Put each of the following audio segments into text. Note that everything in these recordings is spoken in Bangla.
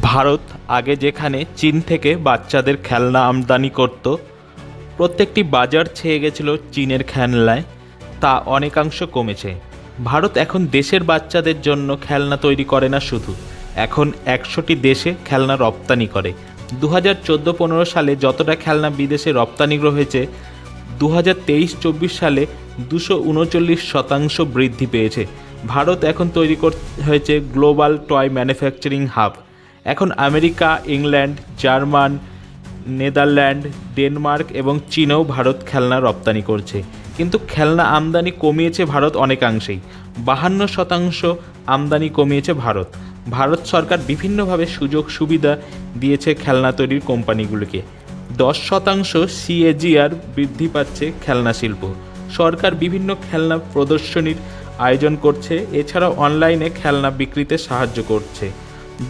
ভারত আগে যেখানে চীন থেকে বাচ্চাদের খেলনা আমদানি করত, প্রত্যেকটি বাজার ছেয়ে গেছিল চীনের খেলনায়, তা অনেকাংশ কমেছে। ভারত এখন দেশের বাচ্চাদের জন্য খেলনা তৈরি করে না, শুধু এখন 100টি দেশে খেলনা রপ্তানি করে। 2014-15 সালে যতটা খেলনা বিদেশে রপ্তানি হয়েছে, 2023-24 সালে 239% বৃদ্ধি পেয়েছে। ভারত এখন তৈরি হয়েছে গ্লোবাল টয় ম্যানুফ্যাকচারিং হাব। এখন America, England, German, Netherland, Denmark এবং চীনেও ভারত খেলনা রপ্তানি করছে। কিন্তু খেলনা আমদানি কমিয়েছে ভারত অনেকাংশেই। 52% আমদানি কমিয়েছে ভারত। ভারত সরকার বিভিন্নভাবে সুযোগ সুবিধা দিয়েছে খেলনা তৈরির কোম্পানিগুলিকে। 10% CAGR বৃদ্ধি পাচ্ছে খেলনা শিল্প। সরকার বিভিন্ন খেলনা প্রদর্শনীর আয়োজন করছে, এছাড়াও অনলাইনে খেলনা বিক্রিতে সাহায্য করছে।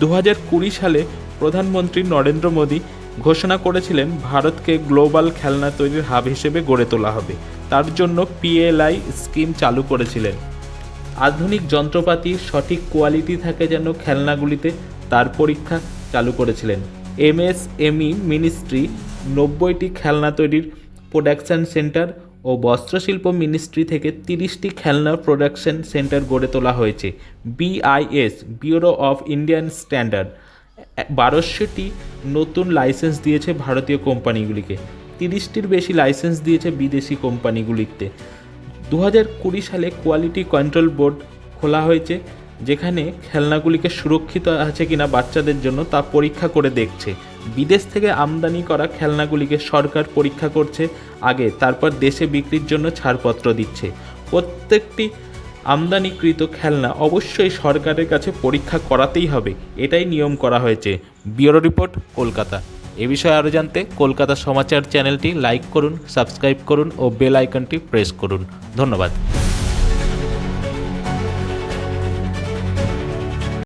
2020 সালে প্রধানমন্ত্রী নরেন্দ্র মোদী ঘোষণা করেছিলেন ভারতকে গ্লোবাল খেলনা তৈরির হাব হিসেবে গড়ে তোলা হবে। তার জন্য PLI স্কিম চালু করেছিলেন। আধুনিক যন্ত্রপাতি সঠিক কোয়ালিটি থাকে যেন খেলনাগুলিতে, তার পরীক্ষা চালু করেছিলেন। MSME মিনিস্ট্রি 90টি খেলনা তৈরির প্রোডাকশন সেন্টার ও বস্ত্রশিল্প মিনিস্ট্রি থেকে 30টি খেলনা প্রোডাকশন সেন্টার গড়ে তোলা হয়েছে। BIS bureau of Indian standard 1200টি নতুন লাইসেন্স দিয়েছে ভারতীয় কোম্পানিগুলিকে। 30টির বেশি লাইসেন্স দিয়েছে বিদেশি কোম্পানিগুলিতে। 2020 সালে কোয়ালিটি কন্ট্রোল বোর্ড খোলা হয়েছে, যেখানে খেলনাগুলিকে সুরক্ষিত আছে কিনা বাচ্চাদের জন্য তা পরীক্ষা করে দেখছে। বিদেশ থেকে আমদানি করা খেলনাগুলিকে সরকার পরীক্ষা করছে আগে, তারপর দেশে বিক্রির জন্য ছাড়পত্র দিচ্ছে। প্রত্যেকটি আমদানিকৃত খেলনা অবশ্যই সরকারের কাছে পরীক্ষা করাতেই হবে, এটাই নিয়ম করা হয়েছে। Bureau report, Kolkata. এ বিষয়ে আরও জানতে কলকাতা সমাচার চ্যানেলটি লাইক করুন, সাবস্ক্রাইব করুন ও বেল আইকনটি প্রেস করুন। ধন্যবাদ।